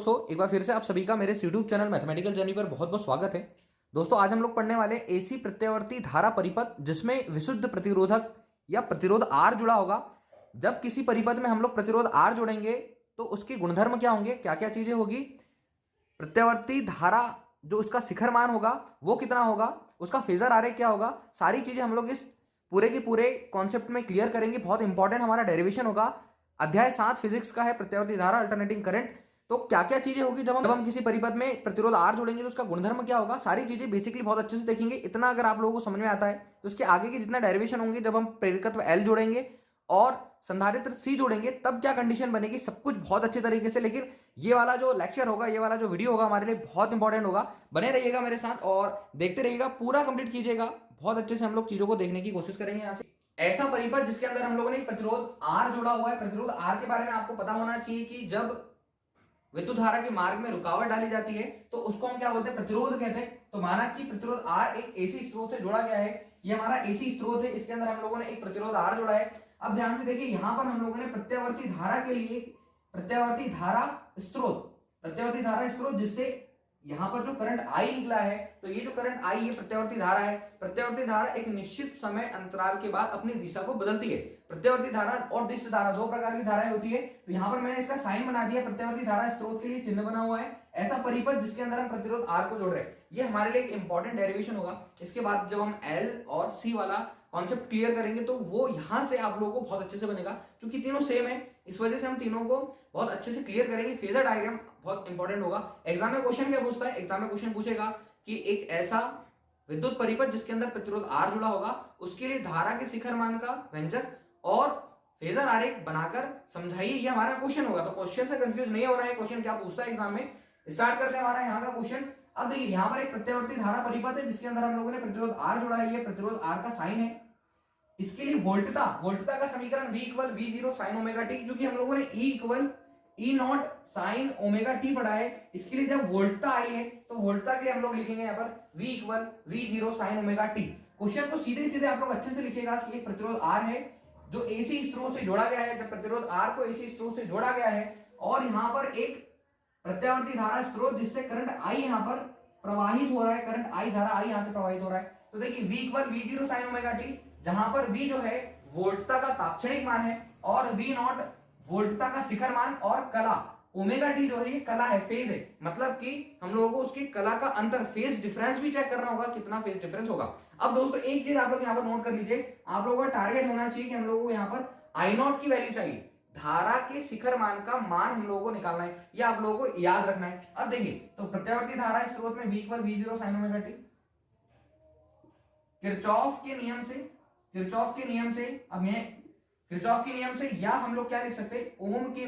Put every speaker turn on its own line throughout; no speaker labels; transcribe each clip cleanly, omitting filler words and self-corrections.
दोस्तों एक बार फिर से आप सभी का मेरे यूट्यूब चैनल मैथमेटिकल जर्नी पर बहुत बहुत स्वागत है। दोस्तों आज हम लोग पढ़ने वाले एसी प्रत्यावर्ती धारा परिपथ जिसमें विशुद्ध प्रतिरोधक या प्रतिरोध आर जुड़ा होगा। जब किसी परिपथ में हम लोग प्रतिरोध आर जोड़ेंगे तो उसके गुणधर्म क्या होंगे, क्या क्या चीजें होगी, प्रत्यावर्ती धारा जो उसका शिखर मान होगा वो कितना होगा, उसका फेजर आरेख क्या होगा, सारी चीजें हम लोग इस पूरे के पूरे कॉन्सेप्ट में क्लियर करेंगे। बहुत इंपॉर्टेंट हमारा डेरिवेशन होगा। अध्याय 7 फिजिक्स का है प्रत्यावर्ती धारा अल्टरनेटिंग करंट। तो क्या क्या चीजें होगी जब हम किसी परिपथ में प्रतिरोध आर जोड़ेंगे तो उसका गुणधर्म क्या होगा, सारी चीजें बेसिकली बहुत अच्छे से देखेंगे। इतना अगर आप लोगों को समझ में आता है तो उसके आगे के जितना डेरिवेशन होंगे, जब हम प्रेरकत्व एल जोड़ेंगे और संधारित्र सी जोड़ेंगे तब क्या कंडीशन बनेगी, सब कुछ बहुत अच्छे तरीके से। लेकिन ये वाला जो लेक्चर होगा, ये वाला जो वीडियो होगा हमारे लिए बहुत इंपॉर्टेंट होगा। बने रहिएगा मेरे साथ और देखते रहिएगा, पूरा कंप्लीट कीजिएगा। बहुत अच्छे से हम लोग चीजों को देखने की कोशिश करेंगे। यहाँ से ऐसा परिपथ जिसके अंदर हम लोगों ने प्रतिरोध आर जोड़ा हुआ है। प्रतिरोध आर के बारे में आपको पता होना चाहिए कि जब विद्युत धारा के मार्ग में रुकावट डाली जाती है तो उसको हम क्या बोलते हैं, प्रतिरोध कहते हैं। तो माना कि प्रतिरोध आर एक एसी स्रोत से जोड़ा गया है, ये हमारा एसी स्रोत है, इसके अंदर हम लोगों ने एक प्रतिरोध आर जोड़ा है। अब ध्यान से देखिए, यहां पर हम लोगों ने प्रत्यावर्ती धारा के लिए प्रत्यावर्ती धारा स्रोत जिससे यहां पर जो करंट आई निकला है, तो ये जो करंट आई है प्रत्यावर्ती धारा है। प्रत्यावर्ती धारा एक निश्चित समय अंतराल के बाद अपनी दिशा को बदलती है। प्रत्यावर्ती धारा और दिष्ट धारा दो प्रकार की धाराएं होती है। तो यहां पर मैंने इसका साइन बना दिया, प्रत्यावर्ती धारा स्रोत के लिए चिन्ह बना हुआ है। ऐसा परिपथ जिसके अंदर हम प्रतिरोध आर को जोड़ रहे हैं, ये हमारे लिए एक इंपॉर्टेंट डेरिवेशन होगा। इसके बाद जब हम एल और सी वाला कॉन्सेप्ट क्लियर करेंगे तो वो यहां से आप लोगों को बहुत अच्छे से बनेगा। क्योंकि तीनों सेम है, इस वजह से हम तीनों को बहुत अच्छे से क्लियर करेंगे। फेजर डायग्राम बहुत इंपॉर्टेंट होगा। एग्जाम में क्वेश्चन क्या पूछता है, एग्जाम में क्वेश्चन पूछेगा कि एक ऐसा विद्युत परिपथ जिसके अंदर प्रतिरोध आर जुड़ा होगा, उसके लिए धारा के शिखर मान का व्यंजक और फेजर आरेख बनाकर समझाइए। ये हमारा क्वेश्चन होगा। तो क्वेश्चन से कंफ्यूज नहीं होना है, क्वेश्चन क्या पूछता है एग्जाम में। स्टार्ट करते हैं हमारा यहाँ का क्वेश्चन। अब देखिए, यहाँ पर एक प्रत्यावर्ती धारा परिपथ है जिसके अंदर हम लोगों ने प्रतिरोध आर जोड़ा है। ये प्रतिरोध आर का साइन है। इसके लिए वोल्टता का समीकरण V equal V0 sign omega T, जो कि हम लोगों ने E equal E not sine omega T पढ़ा है। इसके लिए जब वोल्टता आई है तो वोल्टता के लिए हम लोग लिखेंगे यहाँ पर V equal V0 sign omega T. Question को सीधे सीधे आप लोग अच्छे से लिखेगा कि एक प्रतिरोध R है जो AC स्रोत से जोड़ा गया है। जब प्रतिरोध R को AC स्रोत से जोड़ा गया है और यहाँ पर एक प्रत्यावर्ती धारा स्रोत जिससे करंट I यहाँ पर प्रवाहित हो रहा है, करंट I धारा I यहाँ से प्रवाहित हो रहा है। तो देखिए V equal V0 sign omega T, जहां पर V जो है वोल्टता का तात्क्षणिक मान है और V नॉट वोल्टता का शिखर मान, और कला ओमेगा टी जो है ये कला है, फेज है। मतलब कि हम लोगों को उसकी कला का अंतर, फेज डिफरेंस भी चेक करना होगा, कितना फेज डिफरेंस होगा। अब दोस्तों एक चीज आप लोग यहाँ पर नोट कर लीजिए, आप लोगों का टारगेट होना चाहिए कि हम लोगों को यहाँ पर आई नॉट की वैल्यू चाहिए। धारा के शिखर मान का मान हम लोगों को निकालना है, यह आप लोगों को याद रखना है। अब देखिए, तो प्रत्यावर्ती धारा स्रोत में V equal V0 sign omega T, Kirchhoff के नियम से या हम लोग क्या लिख सकते हैं, ओम के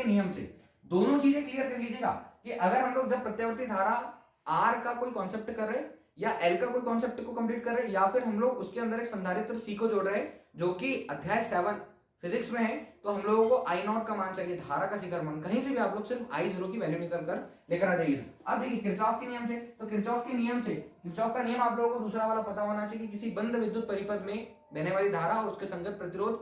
नियम से दोनों चीजें क्लियर कर लीजिएगा कि अगर हम लोग जब प्रत्यावर्ती धारा आर का कोई कॉन्सेप्ट कर रहे हैं या एल का कोई कॉन्सेप्ट को कंप्लीट कर रहे हैं, या फिर हम लोग उसके अंदर एक संधारित्र सी को जोड़ रहे हैं जो कि अध्याय 7 फिजिक्स में है, तो हम लोगों को आई नॉट का मान चाहिए, धारा का शिखर मान। कहीं से भी आप लोग सिर्फ I0 की वैल्यू निकल कर लेकर आ जाइए। अब देखिए किरचॉफ के नियम से, तो किरचॉफ का नियम आप लोगों को दूसरा वाला पता होना चाहिए कि किसी बंद विद्युत परिपथ में बहने वाली धारा और उसके संगत प्रतिरोध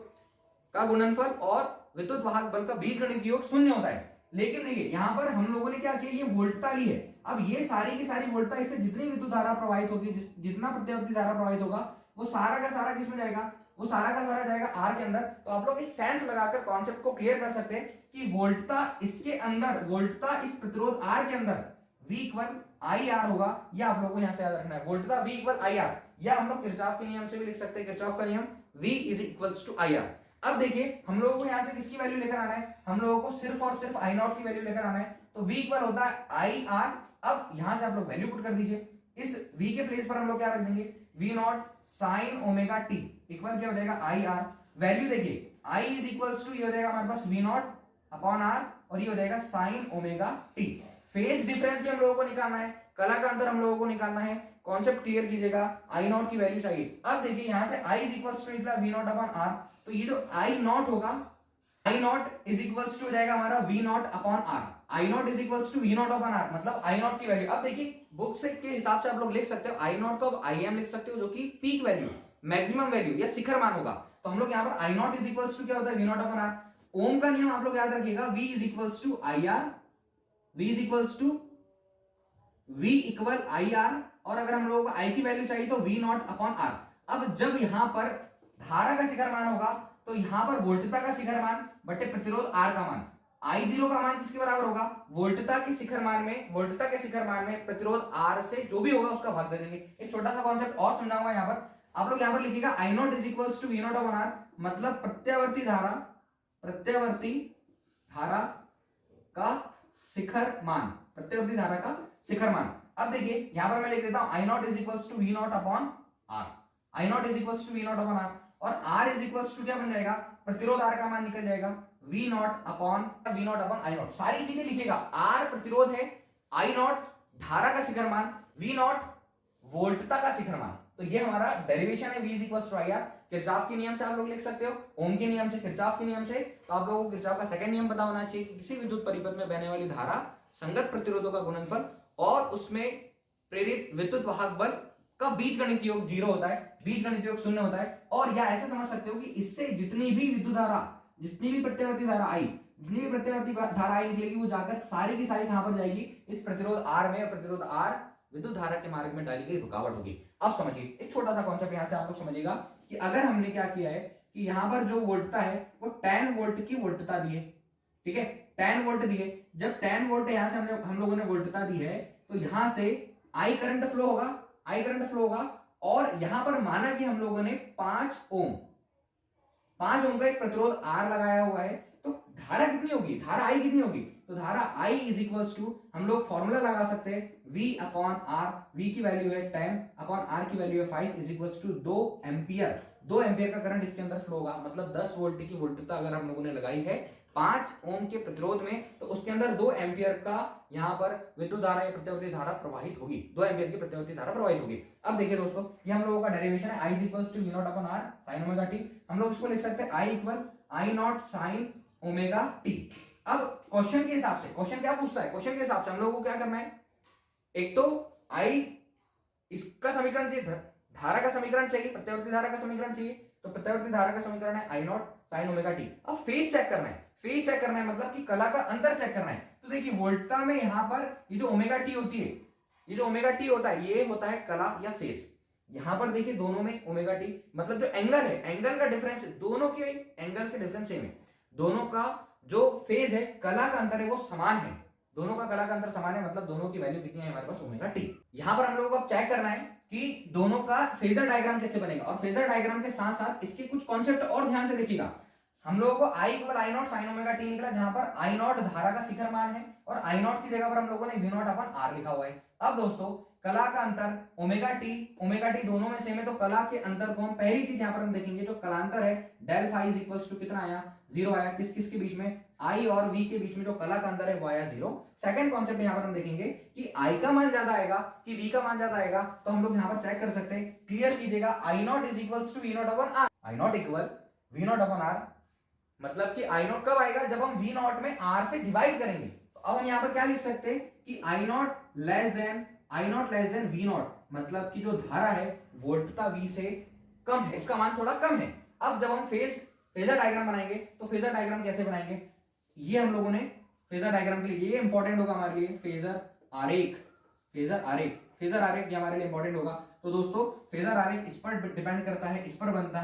का गुणनफल और विद्युत वाहक बल का बीजगणित योग शून्य होता है। लेकिन देखिए यहाँ पर हम लोगों ने क्या किया, ये वोल्टता ली है। अब ये सारी की सारी वोल्टता, इससे जितनी विद्युत धारा प्रवाहित होगी, जितना प्रत्यावर्ती धारा प्रवाहित होगा, वो सारा का सारा किसमें जाएगा, वो सारा का सारा जाएगा आर के अंदर। तो आप लोग एक सेंस लगाकर कॉन्सेप्ट को क्लियर कर सकते हैं कि वोल्टता इसके अंदर, वोल्टता इस प्रतिरोध आर के अंदर V इक्वल आई आर होगा। यह आप लोगों को यहां से याद रखना है, वोल्टता V इक्वल आई आर। या हम लोग किरचॉफ के नियम से भी लिख सकते हैं, किरचॉफ का नियम V is equals to I R. अब देखिए हम लोगों को यहां से किसकी वैल्यू लेकर आना है, हम लोगों को सिर्फ और सिर्फ आई नॉट की वैल्यू लेकर आना है। तो V इक्वल होता है आई आर। अब यहां से आप लोग वैल्यू पुट कर दीजिए, इस V के प्लेस पर हम लोग क्या रख देंगे, V not sine omega T equal क्या हो जाएगा, आई आर। वैल्यू देखिए, I इज इक्वल्स टू ये हो जाएगा हमारे पास V नॉट अपॉन आर, और ये हो जाएगा sign omega T. Phase difference भी हम लोगों को निकालना है, कला का अंतर हम लोगों को निकालना है। कॉन्सेप्ट क्लियर कीजिएगा, आई नॉट की वैल्यू चाहिए। अब देखिए यहाँ से I इज इक्वल्स टू निकला V नॉट अपॉन आर, तो ये जो आई नॉट होगा, I not is equals to हो जाएगा हमारा V not upon R. I not is equals to V not upon R, मतलब आई नॉट की वैल्यू। अब देखिए बुक से के हिसाब से आप लोग लिख सकते हो आई नॉट को आई एम लिख सकते हो, जो कि पीक वैल्यू, मैक्सिमम वैल्यू या शिखर मान होगा। तो हम लोग यहाँ पर I not is equals to क्या होता है, V not upon R. Ohm का नियम आप लोग याद रखिएगा, V is equals to I R V is equals to V equal I R, और अगर हम लोगों को I की वैल्यू चाहिए तो V नॉट अपॉन आर। अब जब यहां पर धारा का शिखर मान होगा तो यहां पर वोल्टता का शिखर मान बटे प्रतिरोध R का मान, I0 का मान किसके बराबर होगा, वोल्टता के शिखर मान में प्रतिरोध R से जो भी होगा उसका भाग दे देंगे। एक छोटा सा कॉन्सेप्ट और समझाऊंगा यहाँ पर, आप लोग यहाँ पर लिखिएगा I not is equals to V not upon R, मतलब प्रत्यावर्ती धारा का शिखर मान, प्रत्यावर्ती धारा का शिखर मान। अब देखिए यहां पर मैं लिख देता हूं I not is equals to V not upon R, I not is equals to V not upon R, और R इज इक्वल्स टू क्या बन जाएगा, प्रतिरोध R का मान निकल जाएगा V not upon I not. सारी चीजें लिखिएगा, R प्रतिरोध है, I नॉट धारा का शिखर मान, V नॉट वोल्टता का शिखर मान। तो ये हमारा डेरिवेशन है, V is equals to IR। Kirchhoff के नियम से आप लोग लिख सकते हो, ओम के नियम से, किरचॉफ के नियम से। तो आप लोगों को किरचॉफ का सेकंड नियम पता होना चाहिए कि किसी विद्युत परिपथ में बहने वाली धारा संगत प्रतिरोधों का गुणनफल और उसमें प्रेरित विद्युत वाहक बल का बीजगणित योग 0 होता है, बीजगणित योग 0 होता है। और या ऐसे समझ सकते हो कि इससे जितनी भी विद्युत धारा, जितनी भी प्रत्यावर्ती धारा आई, जितनी भी प्रत्यावर्ती धारा आई निकलेगी वो जाकर सारी की सारी कहां पर जाएगी, इस प्रतिरोध R में, और प्रतिरोध R विद्युत धारा के मार्ग में डाली गई रुकावट होगी। अब समझिए एक छोटा सा कॉन्सेप्ट यहां से आप लोग समझिएगा कि अगर हमने क्या किया है कि यहां पर जो वोल्टता है वो 10 वोल्ट की वोल्टता दी है, ठीक है, 10 वोल्ट दी है। जब 10 वोल्ट यहां से हम लोगों ने वोल्टता दी है तो यहां से I करंट फ्लो होगा, और यहां पर माना कि हम लोगों ने 5 ओम का एक प्रतिरोध R लगाया हुआ है, तो धारा कितनी होगी, धारा I कितनी होगी, तो धारा I इज इक्वल्स टू, हम लोग फॉर्मूला लगा सकते हैं V अपॉन R, V की वैल्यू है 10 अपॉन R की वैल्यू है 5 is equals to 2 ampere. 2 ampere का करंट इसके अंदर फ्लो होगा, मतलब 10 वोल्ट की वोल्टता अगर हम लोगों ने लगाई है 5 ओम के प्रतिरोध में, तो उसके अंदर 2 एम्पियर का यहाँ पर विद्युत धारा या प्रत्यावर्ती धारा प्रवाहित होगी, 2 एम्पियर की प्रत्यावर्ती धारा प्रवाहित होगी। अब देखिए दोस्तों, ये हम लोगों का डेरिवेशन है, I is equals to V not upon R sin omega t। हम लोग इसको लिख सकते हैं I equal I not sin omega t। अब क्वेश्चन के हिसाब से, क्वेश्चन क्या पूछता है, क्वेश्चन के हिसाब से हम लोगों को क्या करना है, एक तो I इसका समीकरण चाहिए, धारा का समीकरण चाहिए, प्रत्यावर्ती धारा का समीकरण चाहिए, तो प्रत्यावर्ती धारा का समीकरण है I not sin omega t। अब फेज चेक करना है, फेज चेक करना है मतलब कि कला का अंतर चेक करना है। तो देखिए वोल्टता में यहां पर ये जो ओमेगा टी होती है, ये जो ओमेगा टी होता है ये होता है कला या फेज। यहां पर देखिए दोनों में ओमेगा टी, मतलब जो एंगल है, एंगल का डिफरेंस, दोनों के एंगल के डिफरेंस सेम है, दोनों का जो फेज है, कला का अंतर है वो समान है, दोनों का कला का अंतर समान है, मतलब दोनों की वैल्यू कितनी है हमारे पास, ओमेगा टी। यहां पर हम लोगों को चेक करना है कि दोनों का फेजर डायग्राम कैसे बनेगा, और फेजर डायग्राम के साथ साथ इसके कुछ कॉन्सेप्ट और ध्यान से देखिएगा। हम लोगों को I equal I not sin omega T निकला, जहां पर I नॉट धारा का शिखर मान है, और I नॉट की जगह पर हम लोगों ने V नॉट अपन R लिखा हुआ है। अब दोस्तों कला का अंतर ओमेगा टी दोनों में सेम है, तो कला के अंतर को हम पहली चीज यहाँ पर हम देखेंगे, जो कलांतर है del phi is equals to कितना आया, 0 आया। किस किस के बीच में, I और V के बीच में जो कला का अंतर है वो आया 0। सेकंड कॉन्सेप्ट यहाँ पर हम देखेंगे कि I का मान ज्यादा आएगा कि V का मान ज्यादा आएगा, तो हम लोग यहाँ पर चेक कर सकते हैं, क्लियर कीजिएगा, I not is equals to V not upon R, I not equal V not upon R, मतलब कि I नॉट कब आएगा, जब हम V नॉट में R से डिवाइड करेंगे। तो अब हम यहाँ पर क्या लिख सकते हैं कि I not less than V not, मतलब कि जो धारा है वोल्टता V से कम है, उसका मान थोड़ा कम है। अब जब हम फेजर डायग्राम बनाएंगे, तो फेजर डायग्राम कैसे बनाएंगे, ये हम लोगों ने फेजर डायग्राम के लिए, ये इंपॉर्टेंट होगा हमारे लिए, फेजर आरेख ये हमारे लिए इंपॉर्टेंट होगा। तो दोस्तों फेजर आरेख इस पर डिपेंड करता है, इस पर बनता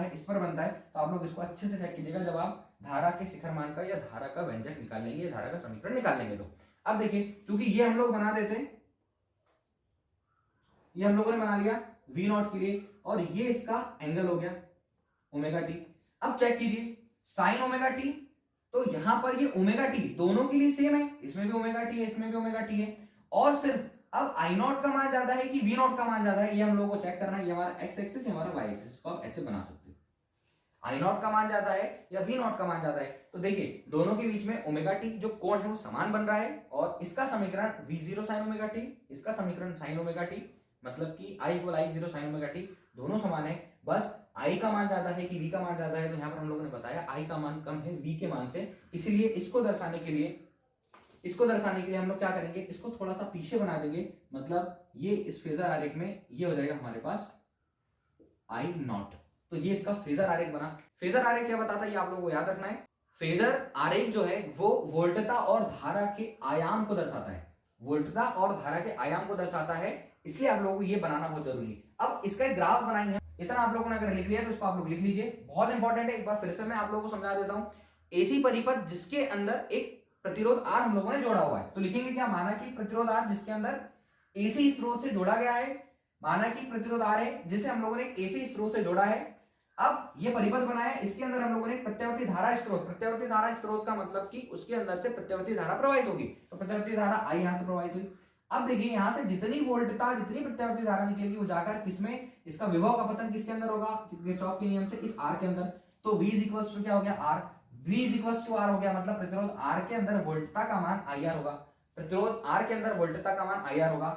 है, तो आप लोग इसको अच्छे से चेक कीजिएगा जब आप धारा के शिखर मान का या धारा का व्यंजक निकाल लेंगे, या धारा का समीकरण निकाल लेंगे। तो अब देखिए, क्योंकि ये हम लोग बना देते हैं, ये हम लोगों ने बना लिया V नॉट के लिए, और ये इसका एंगल हो गया ओमेगा टी। अब चेक कीजिए साइन ओमेगा टी, तो यहां पर ये ओमेगा टी दोनों के लिए सेम है, इसमें भी ओमेगा टी है, इसमें भी ओमेगा टी है, और सिर्फ अब I नॉट का मान ज्यादा है कि V नॉट का मान ज्यादा है, ये हम लोगों को चेक करना है। ये हमारा एक्स एक्सिस, हमारा वाई एक्सिस, को आप ऐसे बना सकते हो, I नॉट का मान ज्यादा है या V नॉट का मान ज्यादा है। तो देखिए दोनों के बीच में ओमेगा टी जो कोण है वो समान बन रहा है, और इसका समीकरण V0 sin ओमेगा टी, इसका समीकरण sin ओमेगा टी, मतलब कि I equal I0 sin omega T, दोनों समान है। बस I का मान ज्यादा है कि V का मान ज्यादा है, तो यहाँ पर हम लोगों ने बताया I का मान कम है V के मान से, इसीलिए इसको दर्शाने के लिए हम लोग क्या करेंगे, इसको थोड़ा सा पीछे बना देंगे, मतलब ये इस फेजर आरेख में ये हो जाएगा हमारे पास I नॉट। तो ये इसका फेजर आरेख बना। फेजर आरेख क्या बताता है ये आप लोगों को याद रखना है। फेजर आरेख जो है वो वोल्टता और धारा के आयाम को दर्शाता है, वोल्टता और धारा के आयाम को दर्शाता है, इसलिए आप लोगों को ये बनाना बहुत जरूरी है। अब इसका एक ग्राफ बनाएंगे, इतना आप लोगों ने अगर लिख लिया तो इसको आप लोग लिख लीजिए, बहुत इंपॉर्टेंट है। एक बार फिर से मैं आप लोगों को समझा देता हूं। एसी परिपथ जिसके अंदर एक प्रतिरोध आर हम लोगों ने जोड़ा हुआ है, तो लिखेंगे क्या, माना कि प्रतिरोध आर जिसके अंदर एसी स्रोत से जोड़ा गया है, माना कि प्रतिरोध आर है जिसे हम लोगों ने एसी स्रोत से जोड़ा है। अब ये परिपथ बनाया है, इसके अंदर हम लोगों ने प्रत्यावर्ती धारा स्रोत, प्रत्यावर्ती धारा स्रोत का मतलब कि उसके अंदर से प्रत्यावर्ती धारा प्रवाहित होगी, तो प्रत्यावर्ती धारा आई यहां से प्रवाहित हुई। अब देखिए यहां से जितनी वोल्टता, जितनी प्रत्यावर्ती धारा निकलेगी वो जाकर किसमें, इसका विभव का पतन किसके अंदर होगा, किरचॉफ के नियम से इस आर के अंदर। तो V इज इक्वल्स टू क्या हो गया, R, V is equals to R हो गया, मतलब प्रतिरोध आर के अंदर वोल्टता का मान IR होगा, प्रतिरोध आर के अंदर वोल्टता का मान IR होगा।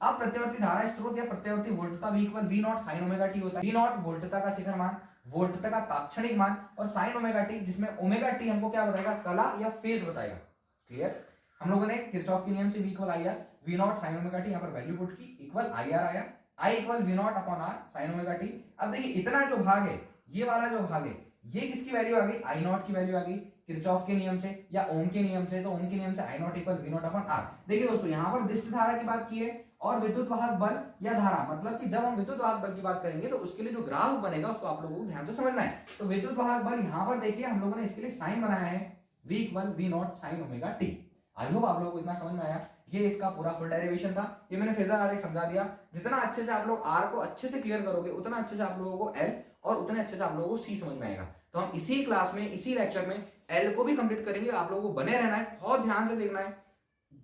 अब प्रत्यावर्ती धारा स्रोत या प्रत्यावर्ती वोल्टता V equal V not sine omega T होता है, V नॉट वोल्टता का शिखर मान, वोल्टता का तात्क्षणिक मान, और साइन ओमेगा टी जिसमें ओमेगा टी हमको क्या बताएगा, कला या फेज बताएगा। क्लियर, हम लोगों ने किरचॉफ के नियम से V equal IR, V not sine omega T यहाँ पर वैल्यू पुट की, इक्वल IR आया, I equal V not upon R sign omega T. अब देखिए इतना जो भाग है, ये वाला जो भाग है, ये किसकी वैल्यू आ गई, I नॉट की वैल्यू आ गई किरचॉफ के नियम से या ओम के नियम से, तो ओम के नियम से I not equal V not upon R। देखिए दोस्तों यहाँ पर दिष्ट धारा की बात की है और विद्युत वाहक बल या धारा, मतलब कि जब हम विद्युत वाहक बल की बात करेंगे तो उसके लिए जो ग्राफ बनेगा उसको आप लोगों को ध्यान से समझना है। तो विद्युत वाहक बल यहाँ पर देखिए हम लोगों ने इसके लिए साइन बनाया है, V equal V not sine omega T. I hope आप लोगों को इतना समझ में आया। ये इसका पूरा फुल डेरिवेशन था, ये मैंने फेजर आरेख समझा दिया। जितना अच्छे से आप लोग आर को अच्छे से क्लियर करोगे उतना अच्छे से आप लोगों को एल और उतने अच्छे से आप लोगों को सी समझ में आएगा। तो हम इसी क्लास में, इसी लेक्चर में एल को भी कंप्लीट करेंगे। आप लोगों को बने रहना है, बहुत ध्यान से देखना है,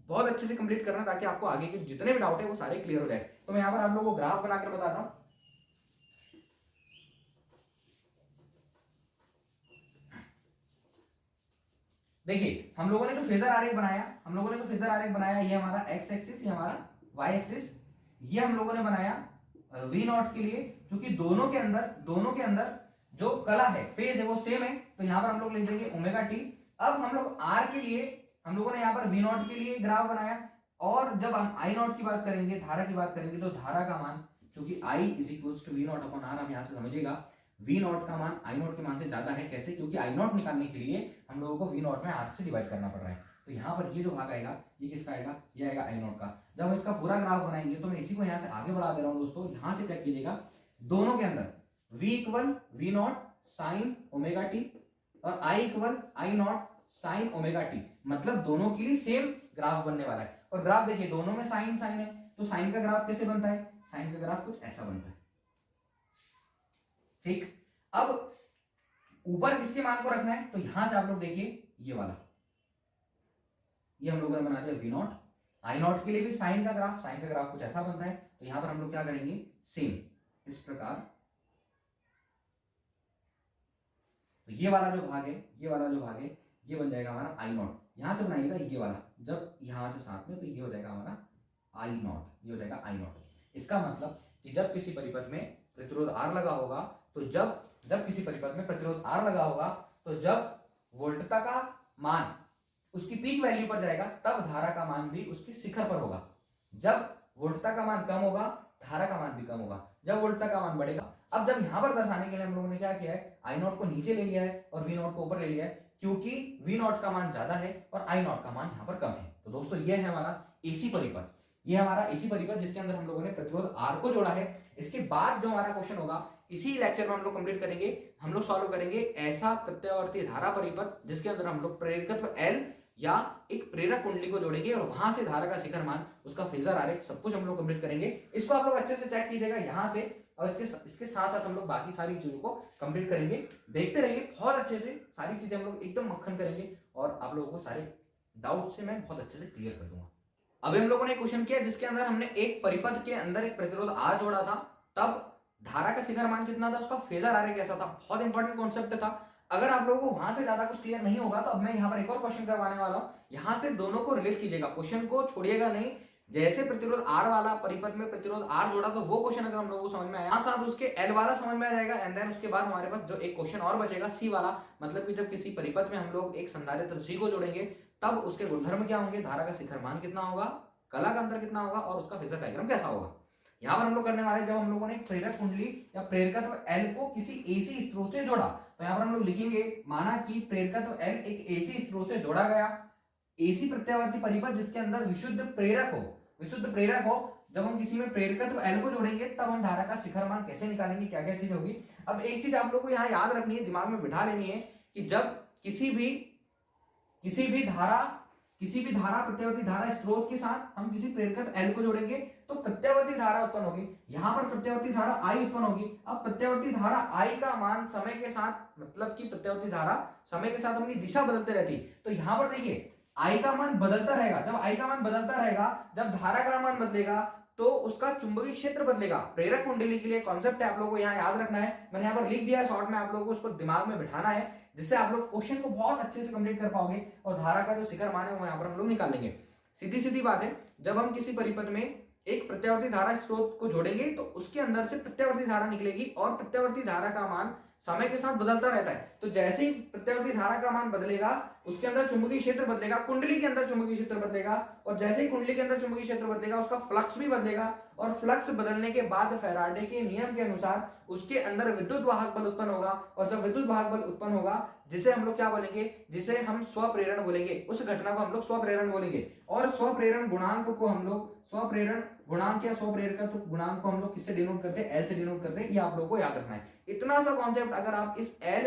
बहुत अच्छे से कंप्लीट करना है, ताकि आपको आगे के जितने भी डाउट है वो सारे क्लियर हो जाए। तो मैं यहाँ पर आप लोगों को ग्राफ बनाकर बताता हूँ। देखिए हम लोगों ने जो फेजर आरेख बनाया, ये हमारा एक्स एक्सिस, ये हमारा वाई एक्सिस, ये हम लोगों ने बनाया वी नॉट के लिए, क्योंकि दोनों के अंदर जो कला है, फेज है, वो सेम है, तो यहां पर हम लोग लिख देंगे ओमेगा टी। अब हम लोग आर के लिए हम लोगों ने यहाँ पर वी नॉट के लिए ग्राफ बनाया, और जब हम आई नॉट की बात करेंगे, धारा की बात करेंगे, तो धारा का मान, क्योंकि I is equals to V not upon R, हम यहाँ से समझिएगा V नॉट का मान I नॉट के मान से ज्यादा है। कैसे, क्योंकि I नॉट निकालने के लिए हम लोगों को V नॉट में R से डिवाइड करना पड़ रहा है। तो यहाँ पर ये जो भाग आएगा, ये किसका आएगा, ये आएगा I नॉट का। जब हम इसका पूरा ग्राफ बनाएंगे तो मैं इसी को यहाँ से आगे बढ़ा दे रहा हूँ दोस्तों, यहाँ से चेक कीजिएगा, दोनों के अंदर V equal V not sine omega T और I equal I not sine omega T, मतलब दोनों के लिए सेम ग्राफ बनने वाला है। और ग्राफ देखिए दोनों में साइन साइन है, तो साइन का ग्राफ कैसे बनता है, साइन का ग्राफ कुछ ऐसा बनता है। ठीक, अब ऊपर किसके मान को रखना है, तो यहां से आप लोग देखिए ये वाला, ये हम लोग बना दिया वी नॉट। आई नॉट के लिए भी साइन का ग्राफ कुछ ऐसा बनता है, तो यहां पर हम लोग क्या करेंगे, सेम इस प्रकार, तो ये वाला जो भाग है, ये बन जाएगा हमारा आई नॉट। यहां से बनाइएगा ये वाला, जब यहां से साथ में, तो ये हो जाएगा हमारा आई नॉट, ये हो जाएगा आई नॉट। इसका मतलब कि जब किसी परिपथ में प्रतिरोध आर लगा होगा, तो जब किसी परिपथ में प्रतिरोध आर लगा होगा, तो जब वोल्टता का मान उसकी पीक वैल्यू पर जाएगा, तब धारा का मान भी उसके शिखर पर होगा। जब वोल्टता का मान कम होगा, धारा का मान भी कम होगा। जब वोल्टता का मान बढ़ेगा, अब जब यहां पर दर्शाने के लिए हम लोगों ने क्या किया है, आई नॉट को नीचे ले लिया है और वी नॉट को ऊपर ले लिया है, क्योंकि वी नॉट का मान ज्यादा है और आई नॉट का मान यहाँ पर कम है। तो दोस्तों ये है हमारा एसी परिपथ, ये हमारा एसी परिपथ जिसके अंदर हम लोगों ने प्रतिरोध आर को जोड़ा है। इसके बाद जो हमारा क्वेश्चन होगा, इसी लेक्चर में हम लोग कंप्लीट करेंगे, हम लोग सॉल्व करेंगे ऐसा प्रत्यावर्ती धारा परिपथ जिसके अंदर हम लोग प्रेरकत्व एल या एक प्रेरक कुंडली को जोड़ेंगे और वहां से धारा का शिखर मान, उसका फेजर आरेख, सब कुछ हम लोग कंप्लीट करेंगे। इसको आप लोग अच्छे से चेक कीजिएगा यहाँ से, और इसके साथ साथ हम लोग बाकी सारी चीजों को कंप्लीट करेंगे। देखते रहिए, बहुत अच्छे से सारी चीजें हम लोग एकदम मक्खन करेंगे और आप लोगों को सारे डाउट से मैं बहुत अच्छे से क्लियर कर दूंगा। अभी हम लोगों ने क्वेश्चन किया जिसके अंदर हमने एक परिपथ के अंदर एक प्रतिरोध आर जोड़ा था, तब धारा का शिखर मान कितना था, उसका फेजर आरेख कैसा था। बहुत इंपॉर्टेंट कॉन्सेप्ट था। अगर आप लोगों को वहां से ज्यादा कुछ क्लियर नहीं होगा, तो अब मैं यहाँ पर एक और क्वेश्चन करवाने वाला हूँ, यहाँ से दोनों को रिलेट कीजिएगा, क्वेश्चन को छोड़िएगा नहीं। जैसे प्रतिरोध आर वाला परिपथ में प्रतिरोध आर जोड़ा, तो वो क्वेश्चन अगर हम लोगों को समझ में आया, साथ उसके एल वाला समझ में आ जाएगा। एंड देन उसके बाद हमारे पास जो एक क्वेश्चन और बचेगा सी वाला, मतलब कि जब किसी परिपथ में हम लोग एक संधारित्र सी को जोड़ेंगे, तब उसके गुणधर्म क्या होंगे, धारा का शिखर मान कितना होगा, कला का अंतर कितना होगा और उसका फेजर डायग्राम कैसा होगा। यहाँ पर हम लोग करने वाले, जब हम लोगों ने प्रेरक कुंडली या प्रेरकत्व एल को किसी एसी स्रोत से जोड़ा, तो यहाँ पर हम लोग लिखेंगे, माना कि प्रेरकत्व L एक एसी स्रोत से जोड़ा गया, एसी प्रत्यावर्ती परिपथ जिसके अंदर विशुद्ध प्रेरक हो, जब हम किसी में प्रेरकत्व L को जोड़ेंगे तब हम धारा का शिखर मान कैसे निकालेंगे, क्या क्या चीज होगी। अब एक चीज आप लोग को यहाँ याद रखनी है, दिमाग में बिठा लेनी है कि जब किसी भी धारा प्रत्यावर्ती धारा स्रोत के साथ हम किसी प्रेरकत्व L को जोड़ेंगे तो प्रत्यावर्ती धारा उत्पन्न होगी। यहां पर प्रत्यावर्ती धारा I उत्पन्न होगी। अब प्रत्यावर्ती धारा I का मान समय के साथ, मतलब कि प्रत्यावर्ती धारा समय के साथ अपनी दिशा बदलते रहती, तो यहां पर देखिए I का मान बदलता रहेगा। जब I का मान बदलता रहेगा, जब धारा का मान बदलेगा तो उसका चुंबकीय क्षेत्र बदलेगा। प्रेरक कुंडली के लिए कॉन्सेप्ट है, आप लोगों को यहाँ याद रखना है। मैंने यहाँ पर लिख दिया है शॉर्ट में, आप लोगों को उसको दिमाग में बिठाना है, जिससे आप लोग क्वेश्चन को बहुत अच्छे से कंप्लीट कर पाओगे और धारा का जो शिखर मान है वो यहाँ पर हम लोग निकाल लेंगे। सीधी सीधी बात है, जब हम किसी परिपथ में एक प्रत्यावर्ती धारा स्रोत को जोड़ेंगे तो उसके अंदर से प्रत्यावर्ती धारा निकलेगी और प्रत्यावर्ती धारा का मान समय के साथ बदलता रहता है। तो जैसे ही प्रत्यावर्ती धारा का मान बदलेगा उसके अंदर चुंबकीय क्षेत्र बदलेगा, कुंडली के अंदर चुंबकीय क्षेत्र बदलेगा, और जैसे ही कुंडली के अंदर चुंबकीय क्षेत्र बदलेगा उसका फ्लक्स भी बदलेगा, और फ्लक्स बदलने के बाद फैराडे के नियम के अनुसार उसके अंदर विद्युत वाहक बल उत्पन्न होगा। और जब विद्युत वाहक बल उत्पन्न होगा, जिसे हम लोग क्या बोलेंगे, जिसे हम स्वप्रेरण बोलेंगे, उस घटना को हम लोग स्वप्रेरण बोलेंगे। और स्वप्रेरण गुणांक को हम लोग स्वप्रेरण गुणांक या स्वप्रेरकत्व गुणांक को हम लोग किससे डिनोट करते हैं, एल से डिनोट करते हैं। ये आप लोगों को याद रखना है। इतना सा कॉन्सेप्ट अगर आप इस एल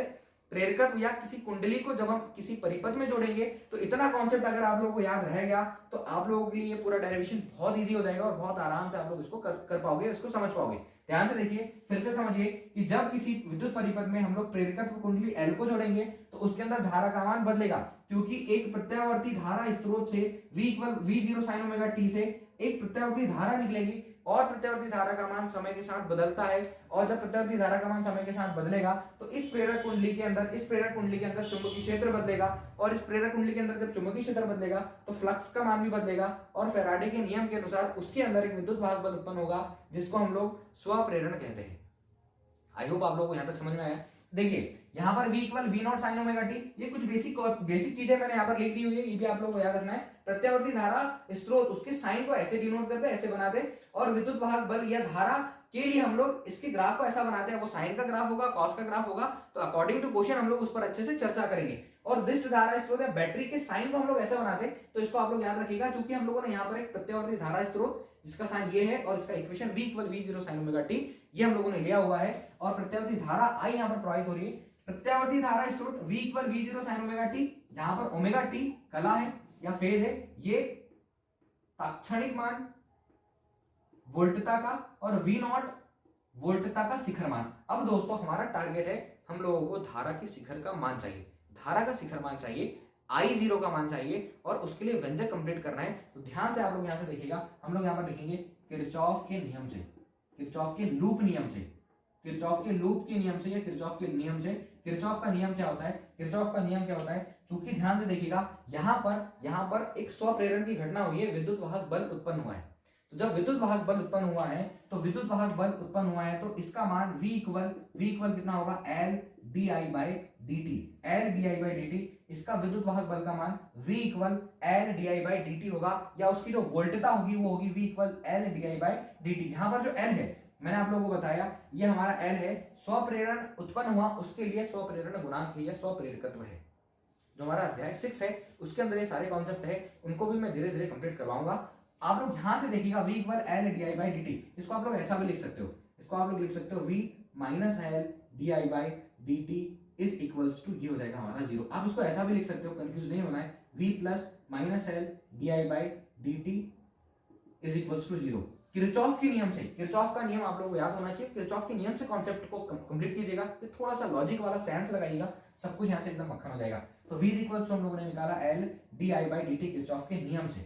प्रेरकत्व या किसी कुंडली को जब हम किसी परिपथ में जोड़ेंगे तो इतना कॉन्सेप्ट अगर आप लोगों को याद रह गया तो आप लोगों के लिए पूरा डेरिवेशन बहुत इजी हो जाएगा और बहुत आराम से आप लोग इसको कर पाओगे, इसको समझ पाओगे। ध्यान से देखिए, फिर से समझिए कि जब किसी विद्युत परिपथ में हम लोग प्रेरकत्व कुंडली L को जोड़ेंगे तो उसके अंदर धारा का मान बदलेगा, क्योंकि एक प्रत्यावर्ती धारा स्रोत से V0 sin ओमेगा t से एक प्रत्यावर्ती धारा निकलेगी और प्रत्यावर्ती धारा का मान समय के साथ बदलता है। और जब प्रत्यावर्ती धारा का मान समय के साथ बदलेगा तो इस प्रेरक कुंडली के अंदर चुंबकीय क्षेत्र बदलेगा, और इस प्रेरक कुंडली के अंदर जब चुंबकीय क्षेत्र बदलेगा तो फ्लक्स का मान भी बदलेगा, और फैराडे के नियम के अनुसार उसके अंदर एक विद्युत वाहक बल उत्पन्न होगा जिसको हम लोग स्वप्रेरण कहते हैं। आई होप आप लोगों को यहां तक समझ में आया। देखिए यहाँ पर V = V0 sin omega t, ये कुछ बेसिक चीजें मैंने यहाँ पर लिख दी हुई है, ये भी आप लोगों को याद रखना है। प्रत्यावर्ती धारा स्रोत, उसके साइन को ऐसे डिनोट करते हैं, ऐसे बनाते, और विद्युत वाहक बल या धारा के लिए हम लोग इसके ग्राफ को ऐसा बनाते हैं, वो साइन का ग्राफ होगा, कॉस का ग्राफ होगा। तो अकॉर्डिंग टू क्वेश्चन हम लोग उस पर अच्छे से चर्चा करेंगे। और दिष्ट धारा स्रोत या बैटरी के साइन को हम लोग ऐसा बनाते हैं, तो इसको आप लोग याद रखिएगा, क्योंकि हम लोगों ने यहाँ पर एक प्रत्यावर्ती धारा स्रोत जिसका साइन ये है और इसका equation V = V0 sin omega t ये हम लोगों ने लिया हुआ है, और प्रत्यावर्ती धारा I यहाँ पर प्रवाहित हो रही है। प्रत्यावर्ती धारा स्रोत V = V0 sin omega t, जहां पर ओमेगा t कला है या फेज है, ये तात्क्षणिक मान वोल्टता का, और V0 वोल्टता का शिखर मान। अब दोस्तों हमारा टारगेट है, हम लोगों को धारा के शिखर का मान चाहिए, धारा का शिखर मान चाहिए, I0 का मान चाहिए, और उसके लिए व्यंजक कंप्लीट करना है। तो ध्यान से आप लोग यहां से देखिएगा, हम लोग यहां पर लिखेंगे किरचॉफ के नियम से, किरचॉफ के लूप नियम से, किरचॉफ के लूप के नियम से या किरचॉफ के नियम से। किरचॉफ का नियम क्या होता है, किरचॉफ का नियम क्या होता है, चूंकि ध्यान से देखिएगा यहाँ पर एक स्वप्रेरण की घटना हुई है, विद्युत वाहक बल उत्पन्न हुआ है। तो जब विद्युत वाहक बल उत्पन्न हुआ है तो इसका मान V इक्वल कितना होगा, L di/dt, इसका विद्युत वाहक बल का मान V = L di/dt होगा, या उसकी जो वोल्टता होगी वो होगी V = L di/dt। यहाँ पर जो L है मैंने आप लोगों को बताया, ये हमारा L है, स्वप्रेरण उत्पन्न हुआ उसके लिए स्वप्रेरण गुणांक है या स्वप्रेरकत्व है। जो हमारा अध्याय 6 है उसके अंदर ये सारे कॉन्सेप्ट है, उनको भी मैं धीरे धीरे कंप्लीट करवाऊंगा। आप लोग यहां से देखिएगा V = L di/dt, इसको आप लोग ऐसा भी लिख सकते हो, इसको आप लोग लिख सकते हो V - L di/dt = ये हो जाएगा हमारा 0। आप इसको ऐसा भी लिख सकते हो, कंफ्यूज नहीं होना है, V + L di/dt = 0। किरचॉफ के नियम से, किरचॉफ का नियम आप लोगों को याद होना चाहिए, किरचॉफ के नियम से कॉन्सेप्ट को कंप्लीट कीजिएगा, ये थोड़ा सा लॉजिक वाला सेंस लगाइएगा, सब कुछ यहां से एकदम मक्खन हो जाएगा। तो V = हम लोगों ने निकाला L di/dt किरचॉफ के नियम से।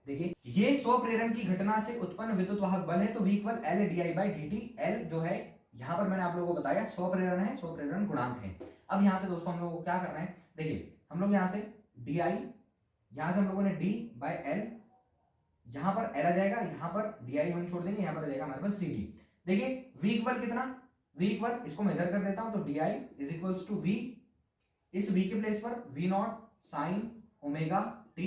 देखिए ये स्वप्रेरण की घटना से उत्पन्न विद्युत वाहक बल है, तो V = L di/dt, L जो है यहां पर मैंने आप लोगों को बताया स्वप्रेरण है, स्वप्रेरण गुणांक है। अब यहां से दोस्तों हम लोगों को क्या करना है, देखिए हम लोग यहां से di, यहां से हम लोगों ने d/L, यहां पर L आ जाएगा, यहां पर di हम छोड़ देंगे, यहां पर आ जाएगा हमारे पास dt। देखिए V कितना, V इसको मेजर कर देता हूं, तो di = V, इस V के प्लेस पर V0 sin omega t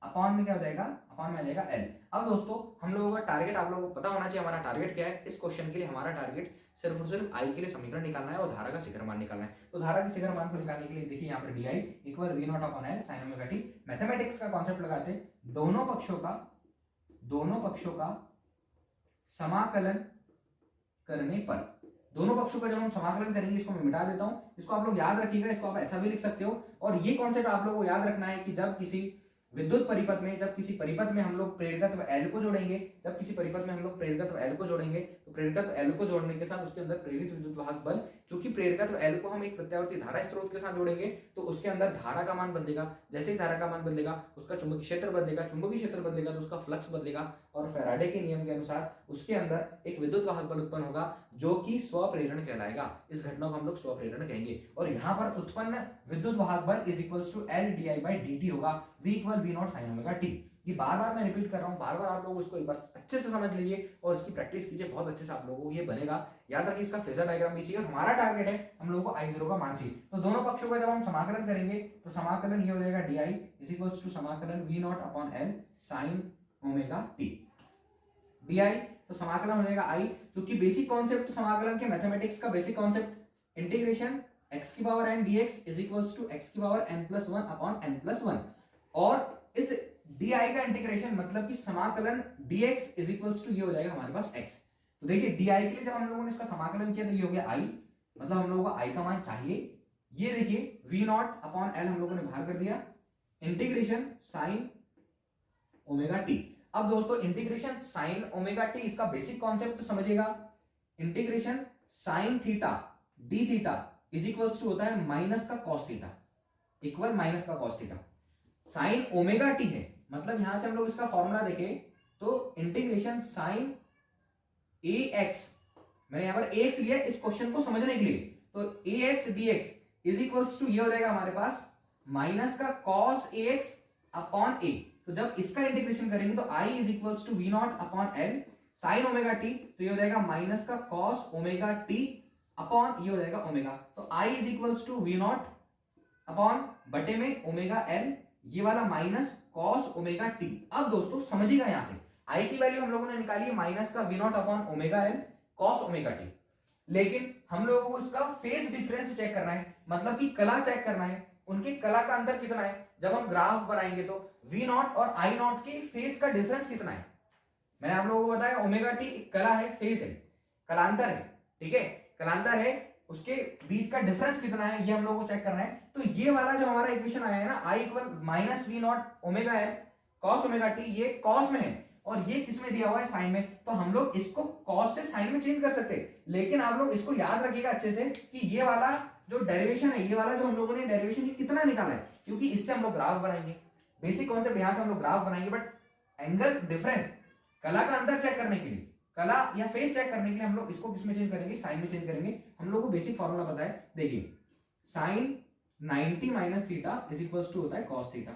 upon में क्या हो जाएगा, अपॉन में आ जाएगा एल। अब दोस्तों हम लोगों का टारगेट आप लोगों को पता होना चाहिए, हमारा टारगेट क्या है इस क्वेश्चन के लिए। हमारा टारगेट सिर्फ और सिर्फ आई के लिए समीकरण निकालना है और धारा का शिखर मान निकालना है। तो धारा के शिखर मान को निकालने के लिए देखिए यहाँ पर d i equal V not upon L sine omega t. Mathematics का कॉन्सेप्ट लगाते हैं, दोनों पक्षों का समाकलन करने पर, दोनों पक्षों का जब हम समाकलन करेंगे, इसको मैं मिटा देता हूं, इसको आप लोग याद रखिएगा, इसको आप ऐसा भी लिख सकते हो। और ये कॉन्सेप्ट आप लोगों को याद रखना है कि जब किसी विद्युत परिपथ में, जब किसी परिपथ में हम लोग प्रेरकत्व L को जोड़ेंगे, जब किसी परिपथ में हम लोग प्रेरकत्व L को जोड़ेंगे, तो प्रेरकत्व L को जोड़ने के साथ उसके अंदर प्रेरित विद्युत वाहक बल, चूंकि प्रेरकत्व L को हम एक प्रत्यावर्ती धारा स्रोत के साथ जोड़ेंगे तो उसके अंदर धारा का मान बदलेगा। जैसे ही धारा का मान बदलेगा उसका चुंबकीय क्षेत्र बदलेगा, चुंबकीय क्षेत्र बदलेगा तो उसका फ्लक्स बदलेगा, और फैराडे के नियम के अनुसार उसके अंदर एक विद्युत वाहक बल उत्पन्न होगा जो कि स्वप्रेरण कहलाएगा। इस घटना को हम लोग स्वप्रेरण कहेंगे। और यहाँ पर उत्पन्न विद्युत वाहक बल is equals to L D I by D T होगा, V equal V not sine omega T. ये बार बार मैं रिपीट कर रहा हूँ, बार बार आप लोगों को इसको एक बार अच्छे से समझ लीजिए और इसकी प्रैक्टिस कीजिए, बहुत अच्छे से आप लोगों को ये बनेगा। याद रखिए इसका फेजर डायग्राम भी चाहिए। हमारा टारगेट है हम लोगों को I0 का मान चाहिए। तो दोनों पक्षों का जब हम समाकलन करेंगे तो समाकलन ये हो जाएगा D I is equals to समाकलन V not upon L sine omega T D I. तो समाकलन हो जाएगा आई, क्योंकि बेसिक कॉन्सेप्ट समाकलन के मैथमेटिक्स का बेसिक कॉन्सेप्ट इंटीग्रेशन x की power n dx is equals to x की पावर n प्लस 1 अपॉन n प्लस 1। और इस डी का इंटीग्रेशन मतलब कि समाकलन dx इज इक्वल्स टू ये हो जाएगा हमारे पास x। तो देखिए डी के लिए जब हम लोगों ने इसका समाकलन किया तो ये हो गया i, मतलब हम लोगों को i का मान चाहिए। ये देखिए v नॉट अपॉन l हम लोगों ने बाहर कर दिया, इंटीग्रेशन साइन ओमेगा टी। अब दोस्तों इंटीग्रेशन साइन ओमेगा टी, इसका बेसिक कॉन्सेप्ट समझिएगा। Integration sine theta d theta is equals to होता है माइनस का कॉस थीटा, इक्वल माइनस का cos theta. Sine omega T है, मतलब यहां से हम लोग इसका फॉर्मूला देखें तो इंटीग्रेशन साइन ए एक्स, मैंने यहां पर एक्स लिया इस क्वेश्चन को समझने के लिए, तो A X D X is equals to ये हो जाएगा हमारे पास माइनस का cos A X upon A. तो जब इसका इंटीग्रेशन करेंगे तो i is equals to V not upon L sine omega T, तो ये हो जाएगा माइनस का कॉस ओमेगा टी अपॉन ये हो जाएगा ओमेगा। तो i is equals to V not upon बटे में ओमेगा एल, ये वाला माइनस कॉस ओमेगा टी। अब दोस्तों समझिएगा यहां से i की वैल्यू हम लोगों ने निकाली है माइनस का V not upon omega L cos omega t, लेकिन हम लोगों को इसका फेज डिफरेंस चेक करना है, मतलब कि कला चेक करना है, उनके कला का अंतर कितना है। जब हम ग्राफ बनाएंगे तो v नॉट और i नॉट के फेज का डिफरेंस कितना है। मैंने आप लोगों को बताया ओमेगा टी कला है, फेज है, कलांतर है, ठीक है, कलांतर है, उसके बीच का डिफरेंस कितना है ये हम लोगों को चेक करना है। तो ये वाला जो हमारा इक्वेशन आया है ना i equal minus V not omega L cos omega T, ये कॉस में है और ये किस में दिया हुआ है, साइन में। तो हम लोग इसको कॉस से साइन में चेंज कर सकते हैं, लेकिन आप लोग इसको याद रखिएगा अच्छे से कि ये वाला जो डेरिवेशन है, ये वाला जो हम लोगों ने डेरिवेशन ये कितना निकाला है, क्योंकि इससे हम लोग ग्राफ बनाएंगे। बेसिक कॉन्सेप्ट यहां से हम लोग ग्राफ बनाएंगे, बट एंगल डिफरेंस कला का अंतर चेक करने के लिए, कला या फेस चेक करने के लिए हम लोग इसको किस में चेंज करेंगे, साइन में चेंज करेंगे। हम लोग को बेसिक फॉर्मूला पता है, देखिए sine 90 minus theta is equals to होता है cos theta,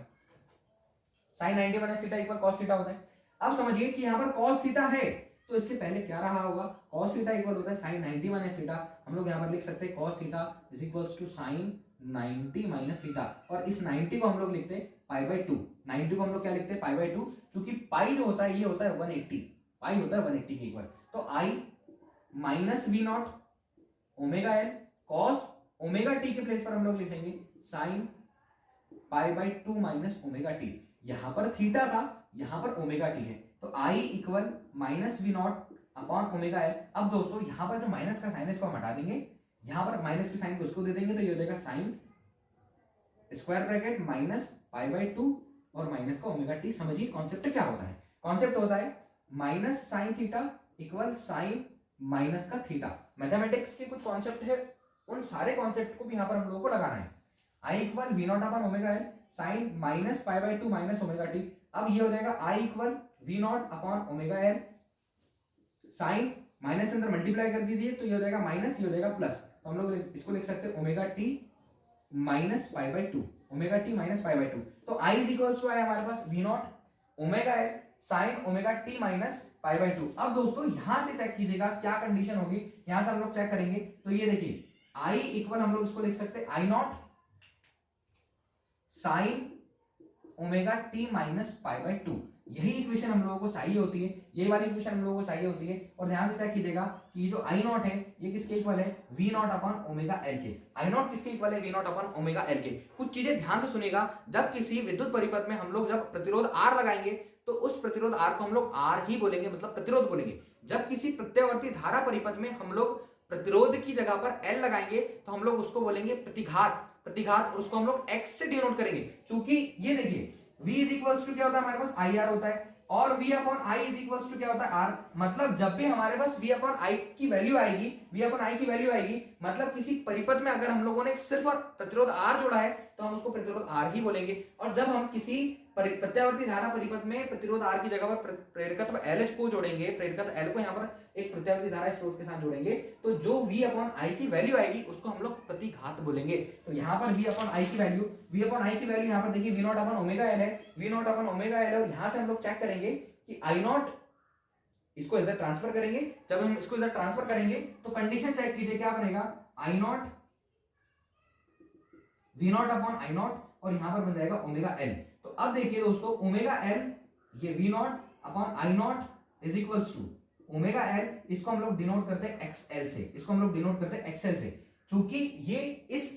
sine 90 minus theta equal cos theta होता है। अब समझिए कि यहाँ पर कॉस थीटा है तो इसके पहले क्या रहा होगा, कॉस थीटा इक्वल होता है साइन 90 माइनस थीटा। हम लोग यहाँ पर लिख सकते हैं cos theta is equals to sine 90 minus theta, और इस 90 को हम लोग लिखते हैं पाई बाई 2। 90 को हम लोग क्या लिखते हैं, पाई बाई 2, क्योंकि पाई जो होता है ये होता है 180, पाई होता है 180 के इक्वल। तो I minus V not omega L cos omega T के प्लेस पर हम लोग लिखेंगे sine pi by 2 minus omega T. यहां पर थीटा था, यहां पर ओमेगा टी है, तो I equal minus V not upon omega L. अब दोस्तों यहां पर जो माइनस का साइन है इसको हम हटा देंगे, यहां पर माइनस के साइन को इसको दे देंगे, तो ये हो जाएगा sine square bracket minus pi by 2 और माइनस का ओमेगा टी। समझिए कॉन्सेप्ट क्या होता है, कॉन्सेप्ट होता है minus sine theta equal sine minus का थीटा। मैथमेटिक्स के कुछ कॉन्सेप्ट है, उन सारे कॉन्सेप्ट को भी यहां पर हम लोगों को लगाना है। I equal V not upon omega L sine minus pi by 2 minus omega T. अब ये हो जाएगा I equal V not upon omega L sine minus अंदर मल्टीप्लाई कर दीजिए तो ये हो जाएगा माइनस, ये हो जाएगा प्लस। तो हम लोग इसको लिख सकते हैं omega T minus pi by 2, omega T minus pi by 2। तो आई इज इक्वल्स टू है हमारे पास V not omega L sine omega T minus pi by 2। अब दोस्तों यहां से चेक कीजिएगा क्या कंडीशन होगी, यहां से हम लोग चेक करेंगे तो ये देखिए आई इक्वल हम लोग इसको लिख सकते हैं I naught sine omega T minus pi by two. यही इक्वेशन हम लोगों को चाहिए होती है, यही वाली इक्वेशन हम लोगों को चाहिए होती है। और ध्यान से चेक कीजिएगा कि ये जो आई नॉट है ये किसके इक्वल है, V not upon omega L के। आई नॉट किसके इक्वल है, V not upon omega L के। कुछ चीजें ध्यान से सुनिएगा, जब किसी विद्युत परिपथ में हम लोग जब प्रतिरोध आर लगाएंगे तो उस प्रतिरोध आर को हम लोग आर ही बोलेंगे, मतलब प्रतिरोध बोलेंगे। जब किसी प्रत्यावर्ती धारा परिपथ में हम लोग प्रतिरोध की जगह पर एल लगाएंगे तो हम लोग उसको बोलेंगे प्रतिघात, प्रतिघात, और उसको हम लोग एक्स से डिनोट करेंगे। क्योंकि ये देखिए v इज इक्वल्स टू क्या होता है हमारे पास आई आर होता है, और v upon I is equals to क्या होता है आर। मतलब जब भी हमारे पास v अपॉन आई की वैल्यू आएगी, v अपॉन आई की वैल्यू आएगी, मतलब किसी परिपथ में अगर हम लोगों ने सिर्फ और प्रतिरोध आर जोड़ा है तो हम उसको प्रतिरोध आर ही बोलेंगे। और जब हम किसी प्रत्यावर्ती धारा परिपथ में प्रतिरोध आर की जगह पर प्रेरकत्व एल को जोड़ेंगे, प्रेरकत्व एल को यहाँ पर एक प्रत्यावर्ती धारा स्रोत के साथ जोड़ेंगे, तो जो v अपॉन आई की वैल्यू आएगी उसको हम लोग प्रतिघात बोलेंगे। तो यहाँ पर v अपॉन आई की वैल्यू, v अपॉन आई की वैल्यू यहाँ पर देखिए v not upon omega L है, v not upon omega L है। और यहाँ से हम लोग चेक करेंगे कि आई नॉट, इसको इधर ट्रांसफर करेंगे। जब हम इसको इधर ट्रांसफर करेंगे तो कंडीशन चेक कीजिए क्या बनेगा, I naught V not upon I naught, और यहां पर बन जाएगा ओमेगा एल। तो अब देखिए दोस्तों ओमेगा एल, ये V not upon I not is equals to omega L, इसको हम लोग डिनोट करते हैं एक्सएल से, इसको हम लोग डिनोट करते हैं एक्सएल से। क्योंकि ये इस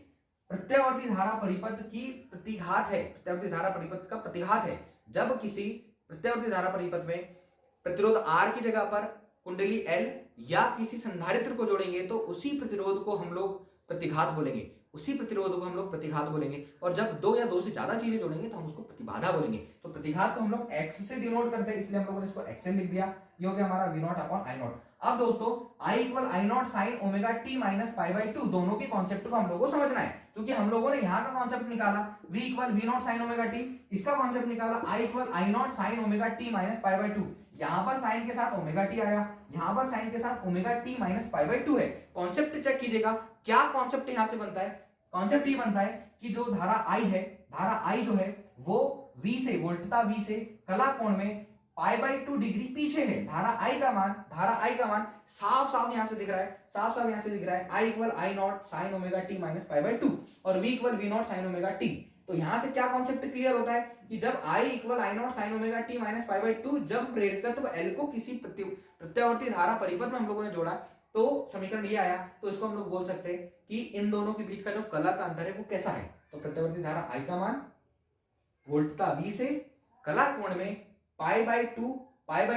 प्रत्यावर्ती धारा परिपथ की प्रतिघात है, प्रत्यावर्ती धारा परिपथ का प्रतिघात है। जब किसी प्रत्यावर्ती धारा परिपथ में प्रतिरोध आर की जगह पर कुंडली एल या किसी संधारित्र को जोड़ेंगे तो उसी प्रतिरोध को हम लोग प्रतिघात बोलेंगे, उसी प्रतिरोध को हम लोग प्रतिघात बोलेंगे। और जब दो या दो से ज्यादा चीजें जोड़ेंगे तो हम उसको प्रतिबाधा बोलेंगे। तो प्रतिघात को हम लोग एक्स से डिनोट करते हैं, इसलिए हम लोगों ने इसको एक्स लिख दिया। ये हो गया हमारा V not upon I naught. अब दोस्तों I equal I naught sine omega T minus pi by two, दोनों के कॉन्सेप्ट को हम लोगों को समझना है। क्योंकि हम लोगों ने यहाँ का कॉन्सेप्ट निकाला v equal V not sine omega T, इसका कॉन्सेप्ट निकाला I equal I naught sine omega T minus pi by two. यहाँ पर साइन के साथ ओमेगा टी आया, यहाँ पर साइन के साथ omega T minus pi by to है। कॉन्सेप्ट चेक कीजिएगा, क्या कॉन्सेप्ट यहाँ से बनता है, कॉन्सेप्ट ये बनता है कि जो धारा आई है, धारा आई जो है वो v से, वोल्टता v से कला कोण में पाई बाई टू डिग्री पीछे है। धारा आई का मान, धारा आई का मान साफ साफ यहां से दिख रहा है, साफ साफ यहां से दिख रहा है, I equal I naught sine omega T minus pi by two और v equal V not sine omega T. तो यहां से क्या कॉन्सेप्ट क्लियर होता है कि जब i equal I naught sine omega T minus pi by to, जब प्रेरकत्व L को किसी प्रत्यावर्ती धारा परिपथ में हम लोगों ने जोड़ा तो समीकरण ये आया। तो इसको हम लोग बोल सकते हैं कि इन दोनों के बीच का जो कला का अंतर है वो कैसा है। तो प्रत्यावर्ती धारा I का मान वोल्टता V से कला कोण में पाई बाई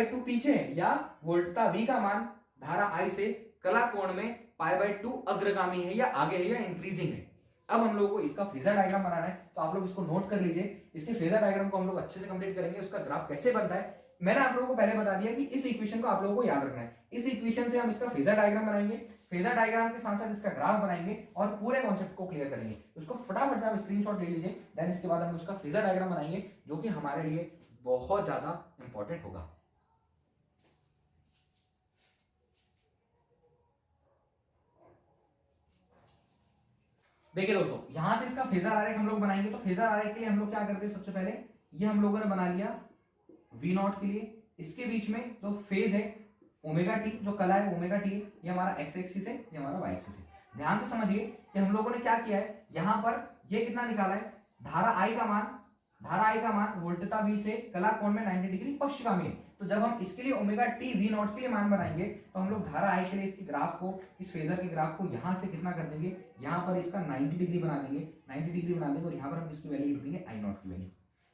टू पीछे है, या वोल्टता V का मान धारा I से कला कोण में पाई बाई टू अग्रगामी है या आगे है या इंक्रीजिंग है। अब हम लोगों को इसका फेजर डायग्राम बनाना है, तो आप लोग इसको नोट कर लीजिए। इसके फेजर डायग्राम को हम लोग अच्छे से कंप्लीट करेंगे। उसका ग्राफ कैसे बनता है मैंने आप लोगों को पहले बता दिया कि इस इक्वेशन को आप लोगों को याद रखना है। इस इक्वेशन से हम इसका फेजर डायग्राम बनाएंगे, फेजर डायग्राम के साथ साथ इसका ग्राफ बनाएंगे और पूरे कॉन्सेप्ट को क्लियर करेंगे। उसको फटाफट से आप स्क्रीनशॉट ले लीजिए, देन इसके बाद हम उसका फेजर डायग्राम बनाएंगे जो कि हमारे लिए बहुत ज्यादा इंपॉर्टेंट होगा। देखिए दोस्तों यहां से इसका फेजर आरेख हम लोग बनाएंगे। तो फेजर आरेख के लिए हम लोग क्या करते हैं, सबसे पहले ये हम लोगों ने बना लिया वी नॉट के लिए, इसके बीच में जो फेज है ओमेगा टी, जो कला है ओमेगा टी, ये हमारा एक्स एक्सिस है, ये हमारा वाई एक्सिस है। ध्यान से समझिए कि हम लोगों ने क्या किया है, यहां पर ये कितना निकाला है, धारा आई का मान, धारा आई का मान वोल्टता V से कला कोण में 90 डिग्री पश्चिमगामी है। तो जब हम इसके लिए ओमेगा टी वी नॉट के लिए मान बनाएंगे तो हम लोग धारा आई के लिए इसके ग्राफ को, इस फेजर के ग्राफ को यहां से कितना कर देंगे, यहां पर इसका 90 डिग्री बना देंगे, 90 डिग्री बना देंगे और यहां पर हम इसकी वैल्यू लिख देंगे आई नॉट की वैल्यू।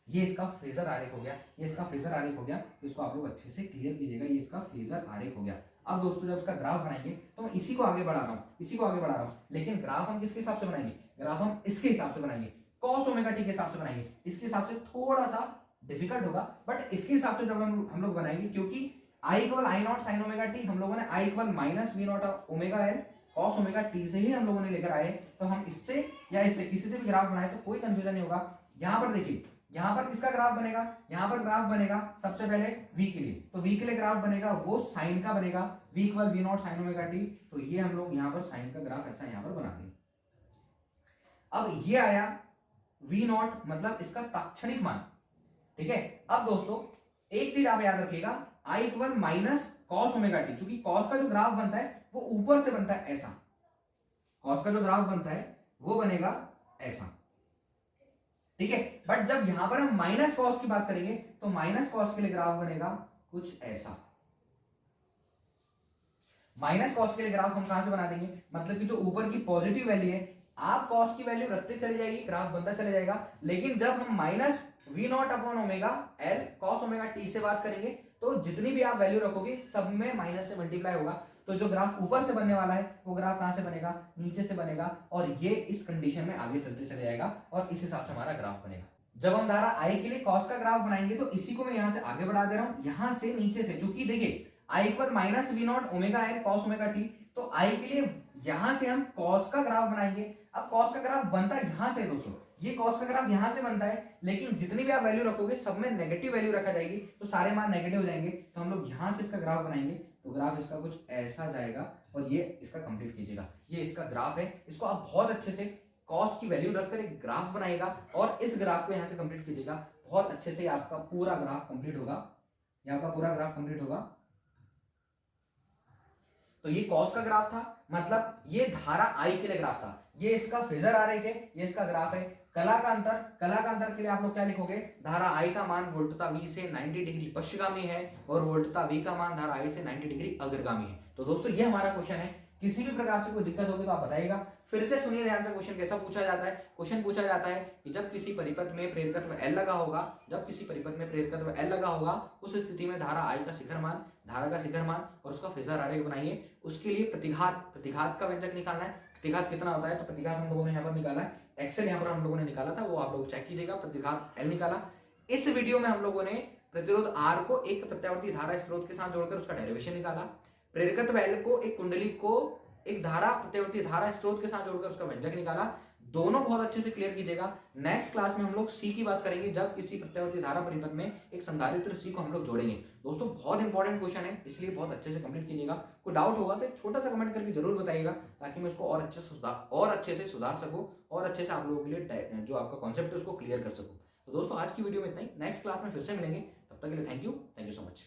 ये इसका फेजर आरेख हो गया, ये इसका फेजर आरेख हो गया। तो इसको आप लोग अच्छे से क्लियर कीजिएगा, ये इसका फेजर आरेख हो गया। अब दोस्तों जब इसका ग्राफ बनाएंगे तो मैं इसी को आगे बढ़ा रहा हूँ, इसी को आगे बढ़ा रहा हूँ, लेकिन ग्राफ हम किसके हिसाब से बनाएंगे, ग्राफ हम इसके हिसाब से बनाएंगे, कॉस ओमेगा टी के हिसाब से बनाएंगे। इसके हिसाब से थोड़ा सा डिफिकल्ट होगा, बट इसके हिसाब से जब हम लोग बनाएंगे, क्योंकि I equal I naught sine omega T हम लोगों ने I equal minus V not omega L cos omega T से ही हम लोगों ने लेकर आए। तो हम इससे या इससे किसी से भी ग्राफ बनाए तो कोई कंफ्यूजन नहीं होगा। यहाँ पर देखिए, यहाँ पर किसका ग्राफ बनेगा, यहाँ पर ग्राफ बनेगा सबसे पहले v के लिए। तो v के लिए ग्राफ बनेगा वो साइन का बनेगा, v equal V not sine omega T. तो ये हम लोग यहाँ पर साइन का ग्राफ ऐसा यहाँ पर बना देंगे। अब ये आया v नॉट, मतलब इसका तात्क्षणिक मान, ठीक है। अब दोस्तों एक चीज आप याद रखिएगा, i equal minus cos omega T, क्योंकि कॉस का जो ग्राफ बनता है वो ऊपर से बनता है ऐसा, कॉस का जो ग्राफ बनता है वो बनेगा ऐसा, ठीक है। बट जब यहां पर हम माइनस कॉस की बात करेंगे तो माइनस कॉस के लिए ग्राफ बनेगा कुछ ऐसा। माइनस कॉस के लिए ग्राफ हम कहां से बना देंगे, मतलब कि जो ऊपर की पॉजिटिव वैल्यू है आप कॉस की वैल्यू रखते चले जाएगी, ग्राफ बनता चले जाएगा। लेकिन जब हम minus V not upon omega L cos omega T से बात करेंगे तो जितनी भी आप वैल्यू रखोगे सब में माइनस से मल्टीप्लाई होगा। तो जो ग्राफ ऊपर से बनने वाला है वो ग्राफ कहां से बनेगा, नीचे से बनेगा, और ये इस कंडीशन में आगे चलते चले जाएगा और इस हिसाब से हमारा ग्राफ बनेगा। जब हम धारा आई के लिए कॉस का ग्राफ बनाएंगे तो इसी को मैं यहां से आगे बढ़ा दे रहा हूं, यहां से नीचे से, क्योंकि देखिए I equal minus V not omega L cos omega T, तो आई के लिए यहां से हम कॉस का ग्राफ बनाएंगे। अब कॉस का ग्राफ बनता है यहां से दोस्तों, ये कॉस का ग्राफ यहां से बनता है, लेकिन जितनी भी आप वैल्यू रखोगे सब में नेगेटिव वैल्यू रखा जाएगी तो सारे मान नेगेटिव हो जाएंगे। तो हम लोग यहां से इसका ग्राफ बनाएंगे तो ग्राफ इसका कुछ ऐसा जाएगा और ये इसका कंप्लीट कीजिएगा। ये इसका ग्राफ है, इसको आप बहुत अच्छे से कॉस की वैल्यू रखकर एक ग्राफ बनाएगा और इस ग्राफ को यहां से कंप्लीट कीजिएगा। बहुत अच्छे से आपका पूरा ग्राफ कंप्लीट होगा, ये आपका पूरा ग्राफ कंप्लीट होगा। तो ये कॉस का ग्राफ था, मतलब ये धारा आई के लिए ग्राफ था, ये इसका फेजर आरेख है, ये इसका ग्राफ है। कला का अंतर के लिए आप लोग क्या लिखोगे, धारा आई का मान वोल्टता वी से 90 डिग्री पश्चिमगामी है और वोल्टता वी का मान धारा आई से 90 डिग्री अग्रगामी है। तो दोस्तों ये हमारा क्वेश्चन है, किसी भी प्रकार से कोई दिक्कत होगी तो आप बताइएगा। फिर से सुनिए ध्यान से, क्वेश्चन कैसा पूछा जाता है। क्वेश्चन पूछा जाता है कि जब किसी परिपथ में प्रेरकत्व L लगा होगा, जब किसी परिपथ में प्रेरकत्व L लगा होगा उस स्थिति में धारा I का शिखर मान, धारा का शिखर मान और उसका फेजर आरेख बनाइए। उसके लिए प्रतिघात का व्यंजक निकालना है। प्रतिघात कितना होता है, तो प्रतिघात हम लोगों ने यहाँ पर निकाला है, एक्सेल यहाँ पर हम लोगों ने निकाला था, वो आप लोग चेक कीजिएगा। प्रतिघात L निकाला। इस वीडियो में हम लोगों ने प्रतिरोध R को एक प्रत्यावर्ती धारा स्रोत के साथ जोड़कर उसका डेरिवेशन निकाला। प्रेरकत्व L को एक कुंडली को एक धारा प्रत्यावर्ती धारा स्रोत के साथ जोड़कर उसका व्यंजक निकाला। दोनों बहुत अच्छे से क्लियर कीजिएगा। नेक्स्ट क्लास में हम लोग सी की बात करेंगे, जब किसी प्रत्यावर्ती धारा परिपथ में एक संधारित्र सी को हम लोग जोड़ेंगे। दोस्तों बहुत इंपॉर्टेंट क्वेश्चन है, इसलिए बहुत अच्छे से कंप्लीट कीजिएगा। कोई डाउट होगा तो एक छोटा सा कमेंट करके जरूर बताइएगा, ताकि मैं इसको और अच्छे से सुधार सकूं और अच्छे से आप लोगों के लिए जो आपका कॉन्सेप्ट है उसको क्लियर कर सकूं। तो दोस्तों आज की वीडियो में इतना ही, नेक्स्ट क्लास में फिर से मिलेंगे, तब तक के लिए थैंक यू सो मच।